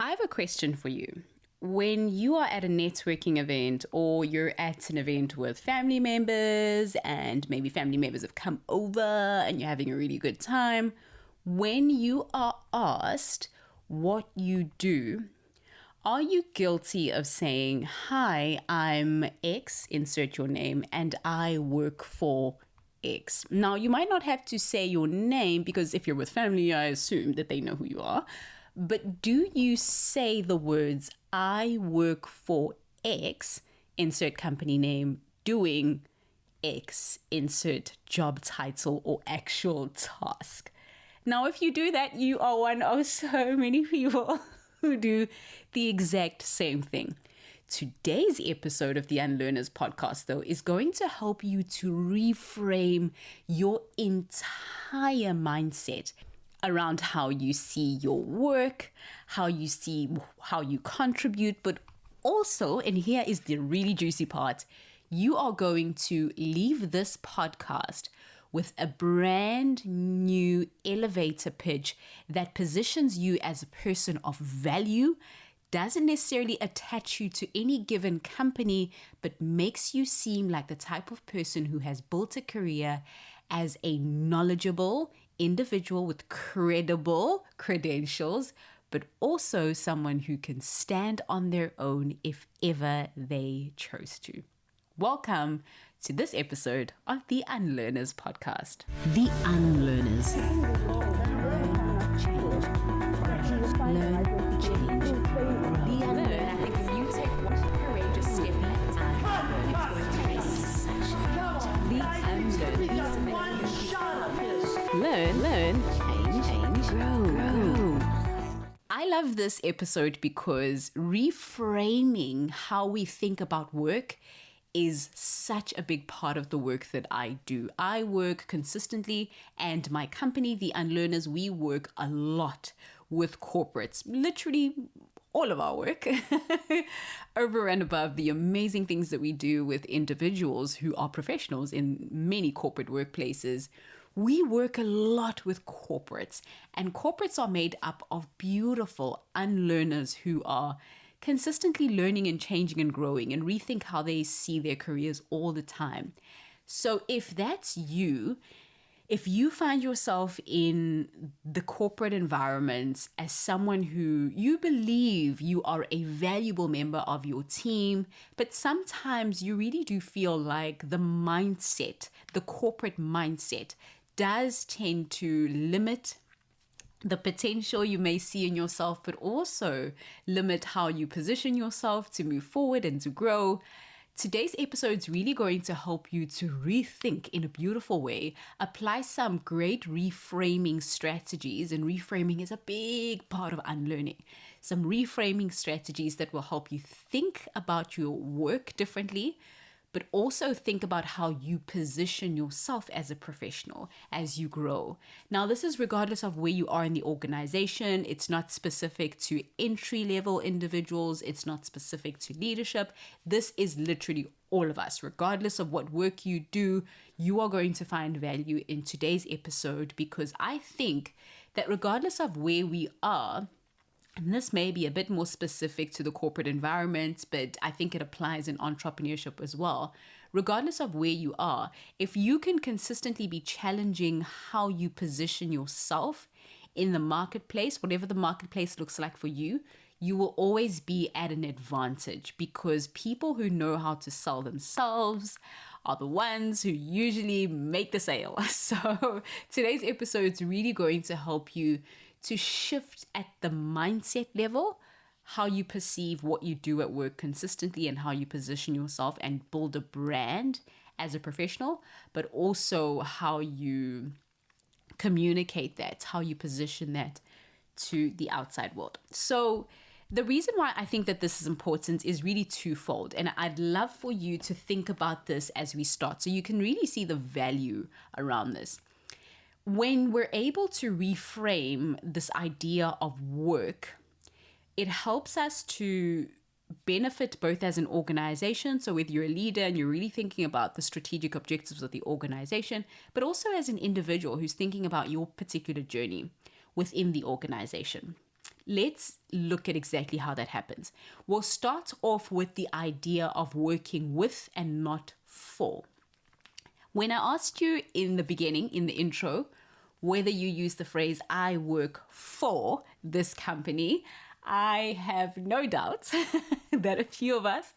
I have a question for you. When you are at a networking event or you're at an event with family members and maybe family members have come over and you're having a really good time, when you are asked what you do, are you guilty of saying, "Hi, I'm X, insert your name, and I work for X"? Now, you might not have to say your name because if you're with family, I assume that they know who you are. But do you say the words, "I work for X, insert company name, doing X, insert job title or actual task"? Now, if you do that, you are one of so many people who do the exact same thing. Today's episode of the UnLearners podcast, though, is going to help you to reframe your entire mindset around how you see your work, how you contribute, but also, and here is the really juicy part, you are going to leave this podcast with a brand new elevator pitch that positions you as a person of value, doesn't necessarily attach you to any given company, but makes you seem like the type of person who has built a career as a knowledgeable individual with credible credentials, but also someone who can stand on their own if ever they chose to. Welcome to this episode of the UnLearners podcast. The UnLearners. Learn, change, relearn. I think if you take one courageous step at a time, it's going to be such the UnLearners. Learn, change, grow. I love this episode because reframing how we think about work is such a big part of the work that I do. I work consistently, and my company, the UnLearners, we work a lot with corporates. Literally all of our work over and above the amazing things that we do with individuals who are professionals in many corporate workplaces. We work a lot with corporates, and corporates are made up of beautiful unlearners who are consistently learning and changing and growing and rethink how they see their careers all the time. So if that's you, if you find yourself in the corporate environment as someone who you believe you are a valuable member of your team, but sometimes you really do feel like the mindset, the corporate mindset, does tend to limit the potential you may see in yourself, but also limit how you position yourself to move forward and to grow. Today's episode is really going to help you to rethink in a beautiful way, apply some great reframing strategies, and reframing is a big part of unlearning. Some reframing strategies that will help you think about your work differently, but also think about how you position yourself as a professional as you grow. Now, this is regardless of where you are in the organization. It's not specific to entry-level individuals. It's not specific to leadership. This is literally all of us. Regardless of what work you do, you are going to find value in today's episode, because I think that regardless of where we are, and this may be a bit more specific to the corporate environment, but I think it applies in entrepreneurship as well. Regardless of where you are, if you can consistently be challenging how you position yourself in the marketplace, whatever the marketplace looks like for you, you will always be at an advantage, because people who know how to sell themselves are the ones who usually make the sale. So today's episode is really going to help you to shift at the mindset level, how you perceive what you do at work consistently and how you position yourself and build a brand as a professional, but also how you communicate that, how you position that to the outside world. So the reason why I think that this is important is really twofold, and I'd love for you to think about this as we start so you can really see the value around this. When we're able to reframe this idea of work, it helps us to benefit both as an organization. So whether you're a leader and you're really thinking about the strategic objectives of the organization, but also as an individual who's thinking about your particular journey within the organization. let's look at exactly how that happens. We'll start off with the idea of working with and not for. When I asked you in the beginning, in the intro, whether you use the phrase, I work for this company, I have no doubt that a few of us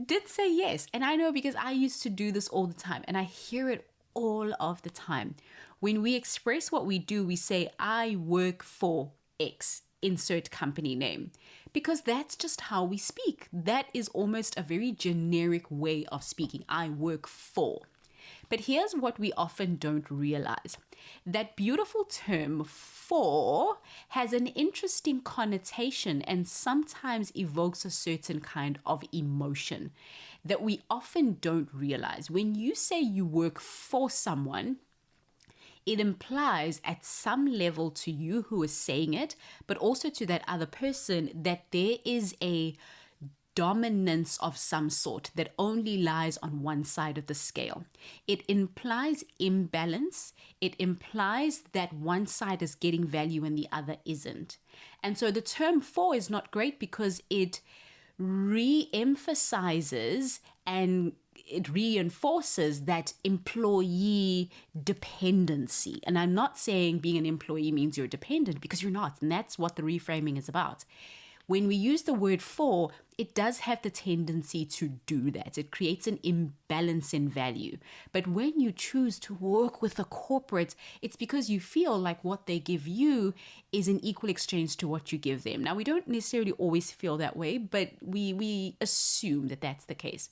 did say yes. And I know because I used to do this all the time and I hear it all of the time. When we express what we do, we say, I work for X, insert company name, because that's just how we speak. That is almost a very generic way of speaking. I work for. But here's what we often don't realize. That beautiful term for has an interesting connotation and sometimes evokes a certain kind of emotion that we often don't realize. When you say you work for someone, it implies at some level to you who is saying it, but also to that other person, that there is a dominance of some sort that only lies on one side of the scale. It implies imbalance. It implies that one side is getting value and the other isn't. And so the term for is not great because it re-emphasizes and it reinforces that employee dependency. And I'm not saying being an employee means you're dependent, because you're not. And that's what the reframing is about. When we use the word for, it does have the tendency to do that. It creates an imbalance in value. But when you choose to work with a corporate, it's because you feel like what they give you is an equal exchange to what you give them. Now, we don't necessarily always feel that way, but we assume that that's the case.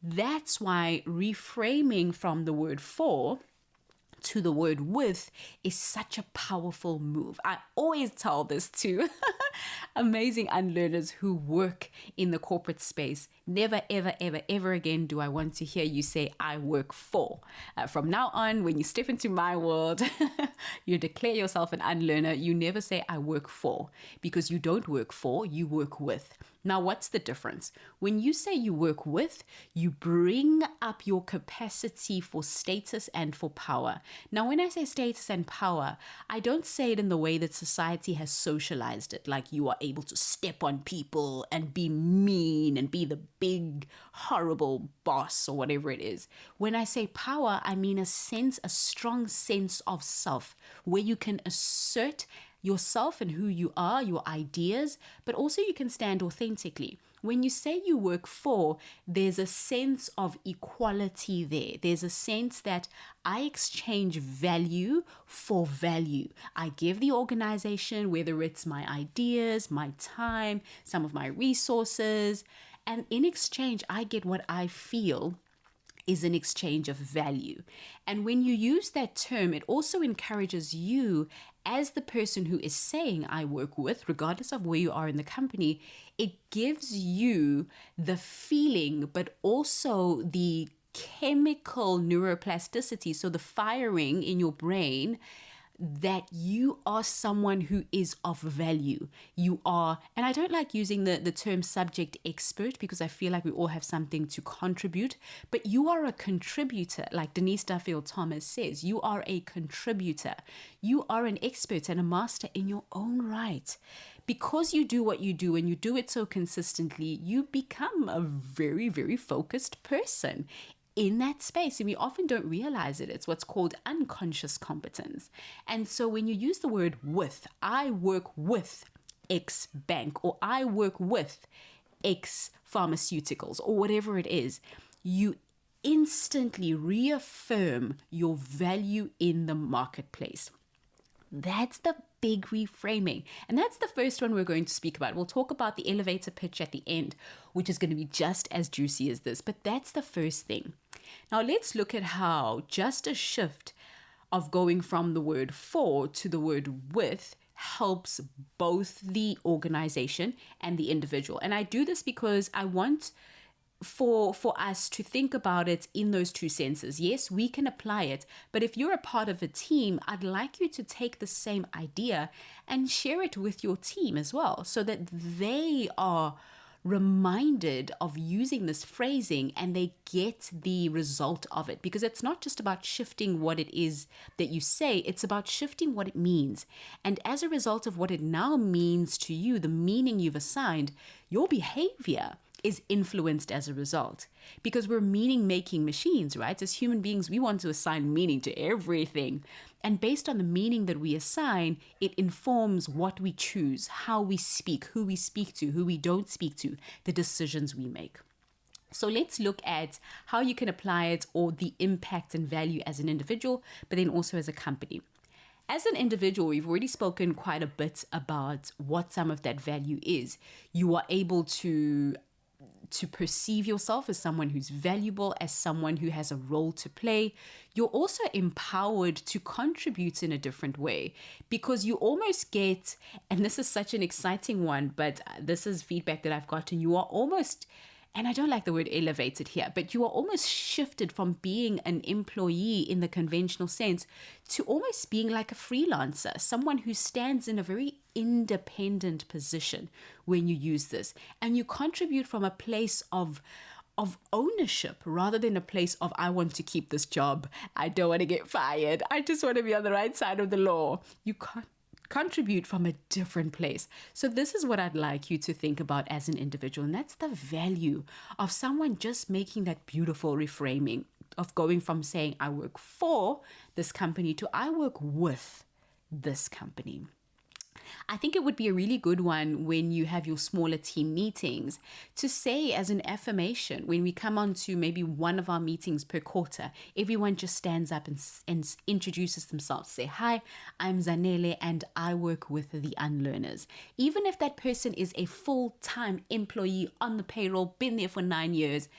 That's why reframing from the word for to the word with is such a powerful move. I always tell this to amazing unlearners who work in the corporate space. Never, ever, ever, ever again do I want to hear you say, I work for. From now on, when you step into my world, you declare yourself an unlearner. You never say, I work for, because you don't work for, you work with. Now, what's the difference? When you say you work with, you bring up your capacity for status and for power. Now, when I say status and power, I don't say it in the way that society has socialized it, like you are able to step on people and be mean and be the big, horrible boss or whatever it is. When I say power, I mean a strong sense of self, where you can assert yourself and who you are, your ideas, but also you can stand authentically. When you say you work for, there's a sense of equality there. There's a sense that I exchange value for value. I give the organization, whether it's my ideas, my time, some of my resources, and in exchange, I get what I feel is an exchange of value. And when you use that term, it also encourages you as the person who is saying I work with, regardless of where you are in the company, it gives you the feeling, but also the chemical neuroplasticity, so the firing in your brain, that you are someone who is of value. You are, and I don't like using the term subject expert because I feel like we all have something to contribute, but you are a contributor. Like Denise Duffield Thomas says, you are a contributor. You are an expert and a master in your own right. Because you do what you do and you do it so consistently, you become a very, very focused person in that space. And we often don't realize it. It's what's called unconscious competence. And so when you use the word with, I work with X bank, or I work with X pharmaceuticals, or whatever it is, you instantly reaffirm your value in the marketplace. That's the big reframing. And that's the first one we're going to speak about. We'll talk about the elevator pitch at the end, which is going to be just as juicy as this. But that's the first thing. Now let's look at how just a shift of going from the word for to the word with helps both the organization and the individual. And I do this because I want for us to think about it in those two senses. Yes, we can apply it, but if you're a part of a team, I'd like you to take the same idea and share it with your team as well, so that they are reminded of using this phrasing and they get the result of it. Because it's not just about shifting what it is that you say, it's about shifting what it means. And as a result of what it now means to you, the meaning you've assigned, your behavior is influenced as a result, because we're meaning-making machines, right? As human beings, we want to assign meaning to everything. And based on the meaning that we assign, it informs what we choose, how we speak, who we speak to, who we don't speak to, the decisions we make. So let's look at how you can apply it, or the impact and value as an individual, but then also as a company. As an individual, we've already spoken quite a bit about what some of that value is. You are able to perceive yourself as someone who's valuable, as someone who has a role to play. You're also empowered to contribute in a different way, because you almost get, and this is such an exciting one, but this is feedback that I've gotten, you are almost, and I don't like the word elevated here, but you are almost shifted from being an employee in the conventional sense to almost being like a freelancer, someone who stands in a very independent position when you use this. And you contribute from a place of ownership rather than a place of, I want to keep this job, I don't want to get fired, I just want to be on the right side of the law. You contribute from a different place. So this is what I'd like you to think about as an individual, and that's the value of someone just making that beautiful reframing of going from saying I work for this company to I work with this company. I think it would be a really good one when you have your smaller team meetings to say as an affirmation, when we come on to maybe one of our meetings per quarter, everyone just stands up and introduces themselves. Say, hi, I'm Zanele and I work with the UnLearners. Even if that person is a full-time employee on the payroll, been there for 9 years,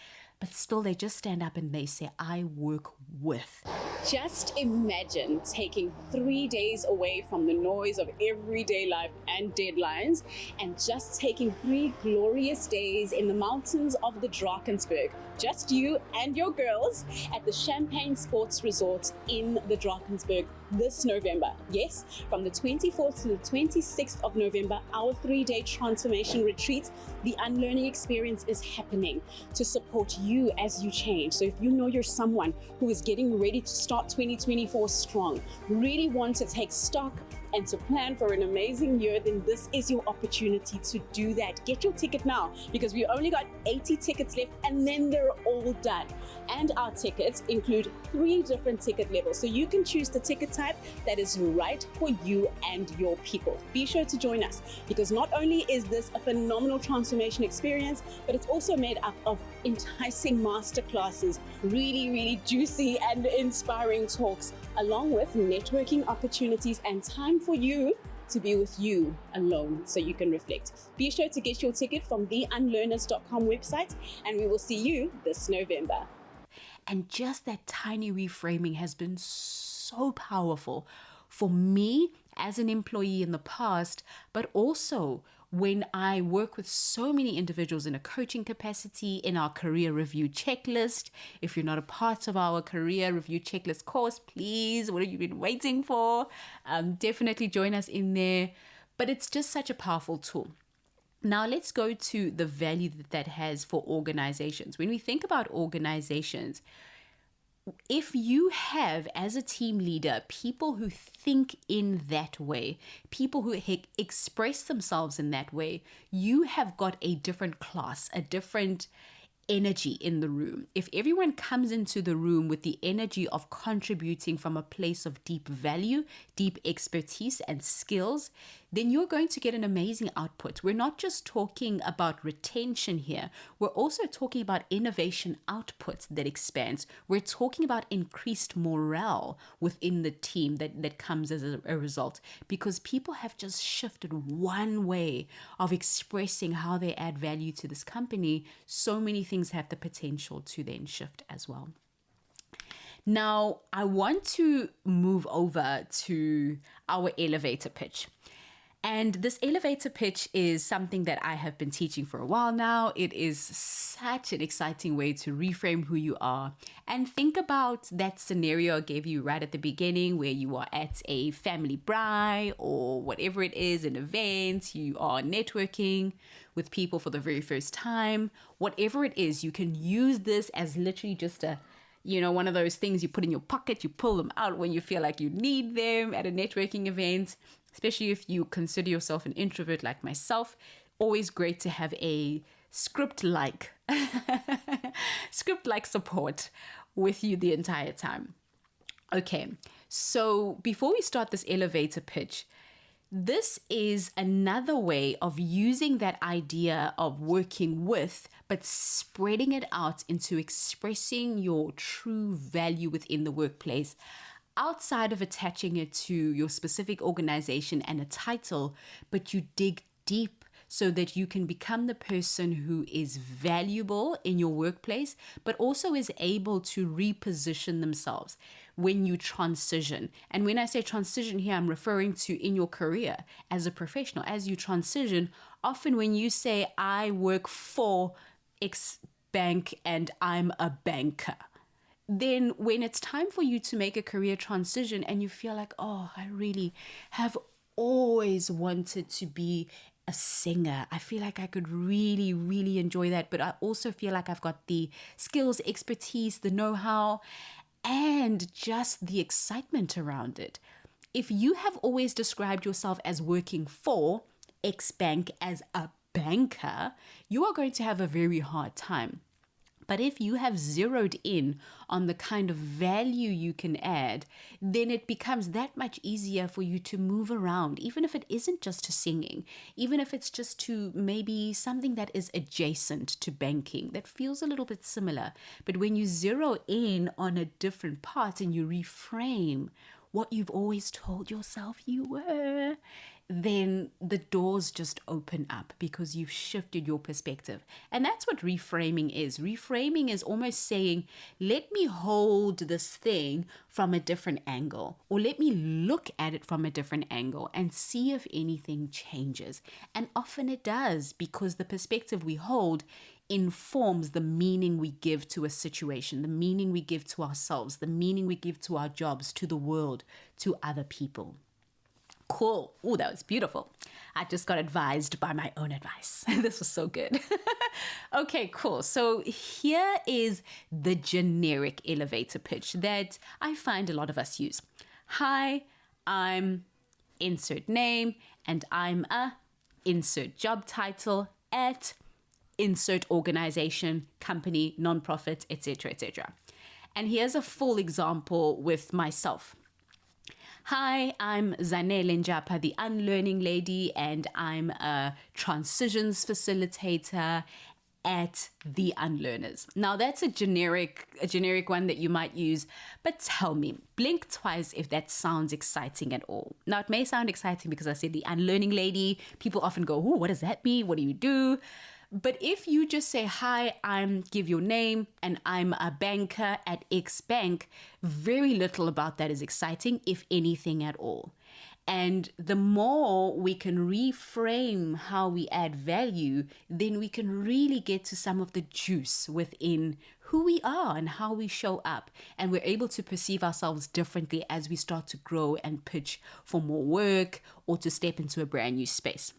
but still they just stand up and they say, I work with. Just imagine taking 3 days away from the noise of everyday life and deadlines, and just taking 3 glorious days in the mountains of the Drakensberg, just you and your girls at the Champagne Sports Resort in the Drakensberg this November. Yes, from the 24th to the 26th of November, our 3-day transformation retreat, the unlearning experience is happening to support you as you change. So if you know you're someone who is getting ready to start 2024 strong, really want to take stock and to plan for an amazing year, then this is your opportunity to do that. Get your ticket now, because we only got 80 tickets left and then they're all done. And our tickets include 3 different ticket levels, so you can choose the ticket type that is right for you and your people. Be sure to join us, because not only is this a phenomenal transformation experience, but it's also made up of enticing masterclasses, really juicy and inspiring talks, along with networking opportunities and time for you to be with you alone so you can reflect. Be sure to get your ticket from theunlearners.com website, and we will see you this November. And just that tiny reframing has been so powerful for me as an employee in the past, but also when I work with so many individuals in a coaching capacity, in our career review checklist. If you're not a part of our career review checklist course, please, what have you been waiting for? Definitely join us in there. But it's just such a powerful tool. Now let's go to the value that has for organizations. When we think about organizations, if you have, as a team leader, people who think in that way, people who express themselves in that way, you have got a different class, a different energy in the room. If everyone comes into the room with the energy of contributing from a place of deep value, deep expertise and skills, then you're going to get an amazing output. We're not just talking about retention here. We're also talking about innovation output that expands. We're talking about increased morale within the team that comes as a result, because people have just shifted one way of expressing how they add value to this company. So many things have the potential to then shift as well. Now, I want to move over to our elevator pitch. And this elevator pitch is something that I have been teaching for a while now. It is such an exciting way to reframe who you are. And think about that scenario I gave you right at the beginning where you are at a family braai or whatever it is, an event, you are networking with people for the very first time. Whatever it is, you can use this as literally just one of those things you put in your pocket, you pull them out when you feel like you need them at a networking event. Especially if you consider yourself an introvert like myself, always great to have a script-like support with you the entire time. Okay, so before we start this elevator pitch, this is another way of using that idea of working with, but spreading it out into expressing your true value within the workplace, outside of attaching it to your specific organization and a title, but you dig deep so that you can become the person who is valuable in your workplace, but also is able to reposition themselves when you transition. And when I say transition here, I'm referring to in your career as a professional. As you transition, often when you say, I work for X bank and I'm a banker, then when it's time for you to make a career transition and you feel like, oh, I really have always wanted to be a singer. I feel like I could really, really enjoy that. But I also feel like I've got the skills, expertise, the know-how, and just the excitement around it. If you have always described yourself as working for X bank as a banker, you are going to have a very hard time. But if you have zeroed in on the kind of value you can add, then it becomes that much easier for you to move around, even if it isn't just to singing, even if it's just to maybe something that is adjacent to banking, that feels a little bit similar. But when you zero in on a different part and you reframe what you've always told yourself you were, then the doors just open up because you've shifted your perspective. And that's what reframing is. Reframing is almost saying, let me hold this thing from a different angle, or let me look at it from a different angle and see if anything changes. And often it does, because the perspective we hold informs the meaning we give to a situation, the meaning we give to ourselves, the meaning we give to our jobs, to the world, to other people. Cool. Oh, that was beautiful. I just got advised by my own advice. This was so good. Okay, cool. So here is the generic elevator pitch that I find a lot of us use. Hi, I'm insert name, and I'm a insert job title at insert organization, company, nonprofit, etc., etc. And here's a full example with myself. Hi, I'm Zanele Njapa, the Unlearning Lady, and I'm a transitions facilitator at the UnLearners. Now that's a generic one that you might use, but tell me, blink twice if that sounds exciting at all. Now it may sound exciting because I said the Unlearning Lady. People often go, oh, what does that mean? What do you do? But if you just say, hi, give your name, and I'm a banker at X bank, very little about that is exciting, if anything at all. And the more we can reframe how we add value, then we can really get to some of the juice within who we are and how we show up. And we're able to perceive ourselves differently as we start to grow and pitch for more work or to step into a brand new space.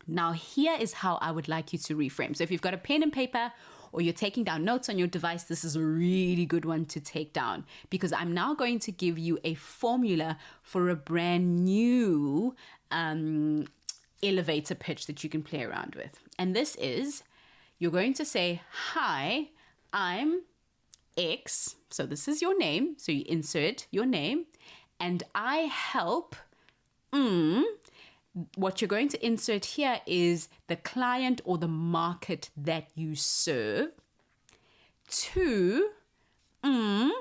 Now, here is how I would like you to reframe. So if you've got a pen and paper or you're taking down notes on your device, this is a really good one to take down, because I'm now going to give you a formula for a brand new elevator pitch that you can play around with. And this is, you're going to say, hi, I'm X. So this is your name. So you insert your name, and I help what you're going to insert here is the client or the market that you serve. And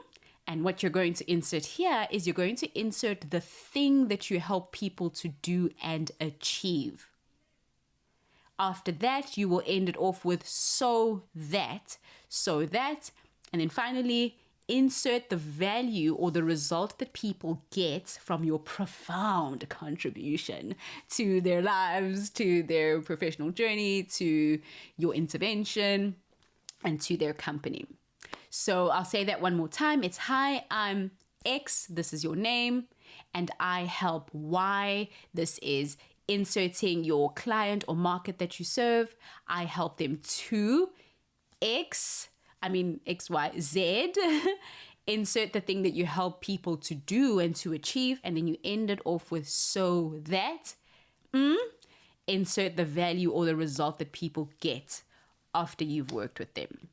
what you're going to insert here is you're going to insert the thing that you help people to do and achieve. After that, you will end it off with so that, and then finally insert the value or the result that people get from your profound contribution to their lives, to their professional journey, to your intervention, and to their company. So I'll say that one more time. It's hi, I'm X, this is your name, and I help Y. This is inserting your client or market that you serve. I help them to X, Y, Z. Insert the thing that you help people to do and to achieve, and then you end it off with so that. Insert the value or the result that people get after you've worked with them.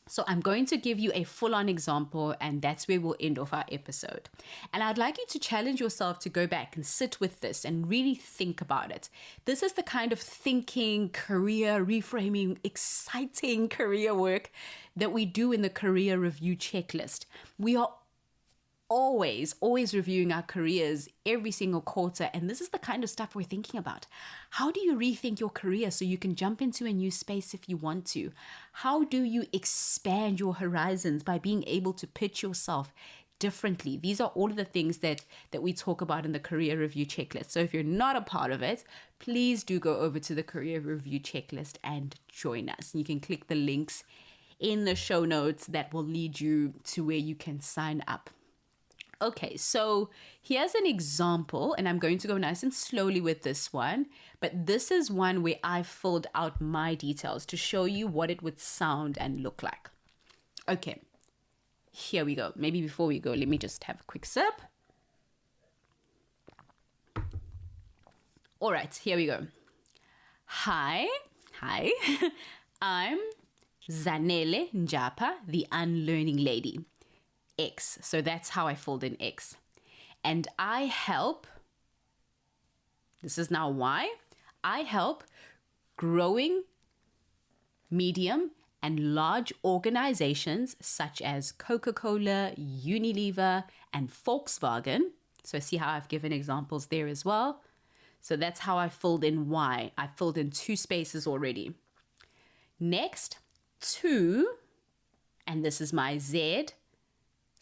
So I'm going to give you a full-on example, and that's where we'll end off our episode. And I'd like you to challenge yourself to go back and sit with this and really think about it. This is the kind of thinking, career reframing, exciting career work that we do in the career review checklist. We are always reviewing our careers every single quarter. And this is the kind of stuff we're thinking about. How do you rethink your career so you can jump into a new space if you want to? How do you expand your horizons by being able to pitch yourself differently? These are all of the things that we talk about in the career review checklist. So if you're not a part of it, please do go over to the career review checklist and join us. You can click the links in the show notes that will lead you to where you can sign up. Okay, so here's an example, and I'm going to go nice and slowly with this one, but this is one where I filled out my details to show you what it would sound and look like. Okay, here we go. Maybe before we go, let me just have a quick sip. All right, here we go. Hi, I'm Zanele Njapa, the unlearning lady. X. So that's how I filled in X. And I help, this is now Y, I help growing, medium, and large organizations such as Coca-Cola, Unilever, and Volkswagen. So see how I've given examples there as well. So that's how I filled in Y. I filled in 2 spaces already. Next, 2, and this is my Z.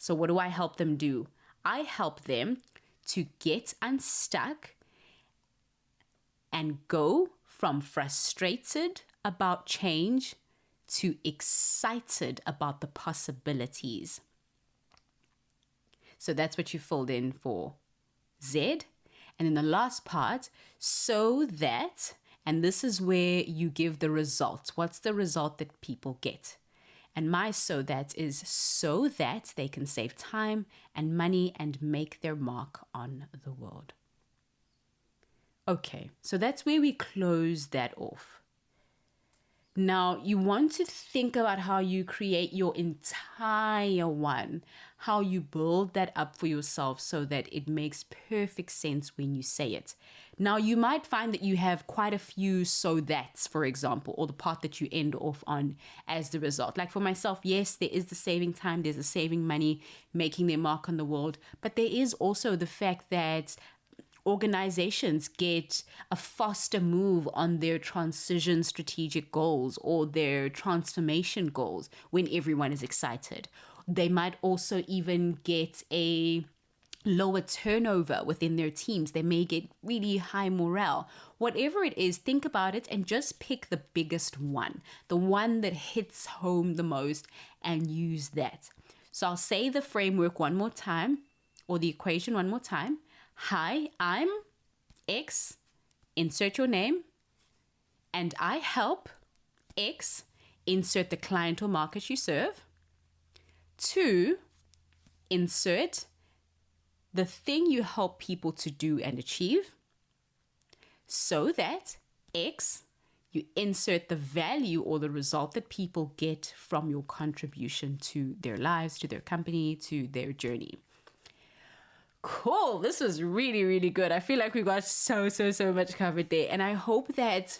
So what do I help them do? I help them to get unstuck and go from frustrated about change to excited about the possibilities. So that's what you filled in for Z. And then the last part, so that, and this is where you give the result. What's the result that people get? And my so that is so that they can save time and money and make their mark on the world. Okay, so that's where we close that off. Now, you want to think about how you create your entire one, how you build that up for yourself so that it makes perfect sense when you say it. Now, you might find that you have quite a few so that's, for example, or the part that you end off on as the result. Like for myself, yes, there is the saving time, there's the saving money, making their mark on the world, but there is also the fact that organizations get a faster move on their transition strategic goals or their transformation goals when everyone is excited. They might also even get a lower turnover within their teams. They may get really high morale. Whatever it is, think about it and just pick the biggest one, the one that hits home the most, and use that. So I'll say the framework one more time, or the equation one more time. Hi, I'm X, insert your name, and I help X, insert the client or market you serve. 2, insert the thing you help people to do and achieve. So that X, you insert the value or the result that people get from your contribution to their lives, to their company, to their journey. Cool. This was really, really good. I feel like we got so much covered there. And I hope that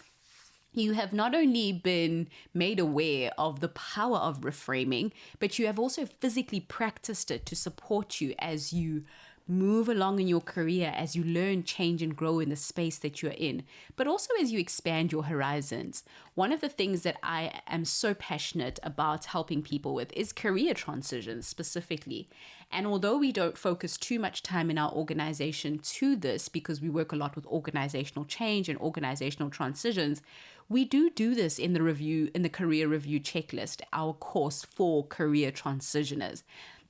you have not only been made aware of the power of reframing, but you have also physically practiced it to support you as you move along in your career, as you learn, change, and grow in the space that you're in, but also as you expand your horizons. One of the things that I am so passionate about helping people with is career transitions specifically. And although we don't focus too much time in our organization to this, because we work a lot with organizational change and organizational transitions, we do this in the career review checklist, our course for career transitioners.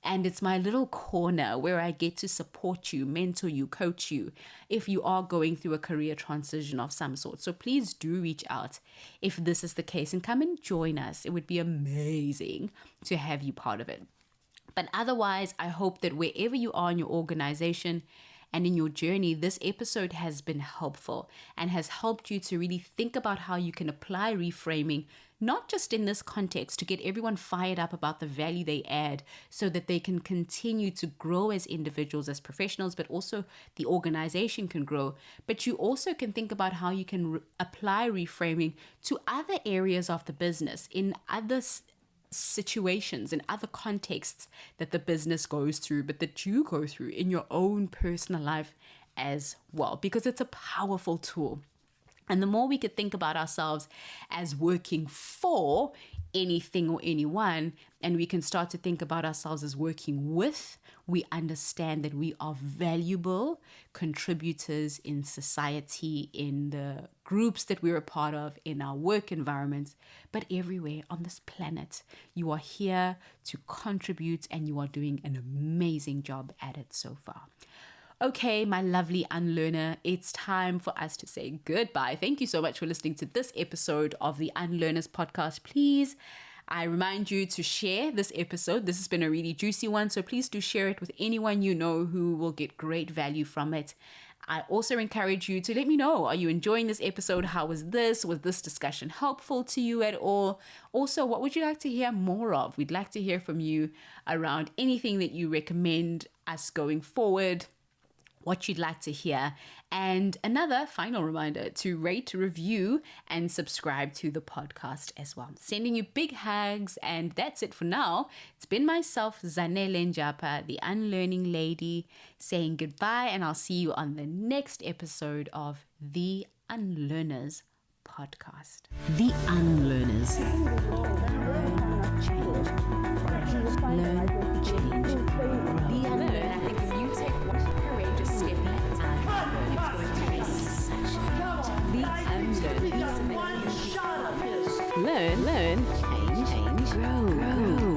And it's my little corner where I get to support you, mentor you, coach you if you are going through a career transition of some sort. So please do reach out if this is the case and come and join us. It would be amazing to have you part of it. But otherwise, I hope that wherever you are in your organization and in your journey, this episode has been helpful and has helped you to really think about how you can apply reframing, not just in this context to get everyone fired up about the value they add so that they can continue to grow as individuals, as professionals, but also the organization can grow. But you also can think about how you can apply reframing to other areas of the business, in other situations, in other contexts that the business goes through, but that you go through in your own personal life as well, because it's a powerful tool. And the more we could think about ourselves as working for anything or anyone, and we can start to think about ourselves as working with, we understand that we are valuable contributors in society, in the groups that we're a part of, in our work environments, but everywhere on this planet. You are here to contribute, and you are doing an amazing job at it so far. Okay, my lovely unlearner, it's time for us to say goodbye. Thank you so much for listening to this episode of the UnLearners podcast. Please, I remind you to share this episode. This has been a really juicy one, so please do share it with anyone you know who will get great value from it. I also encourage you to let me know, are you enjoying this episode? How was this? Was this discussion helpful to you at all? Also, what would you like to hear more of? We'd like to hear from you around anything that you recommend us going forward, what you'd like to hear. And another final reminder to rate, review, and subscribe to the podcast as well. Sending you big hugs, and that's it for now. It's been myself, Zanele Njapa, the Unlearning Lady, saying goodbye, and I'll see you on the next episode of the UnLearners podcast. The UnLearners. Learn, change, grow. The UnLearners. I think if you take one courageous step at a time, it's going to be such a the UnLearners. Learn, change, grow.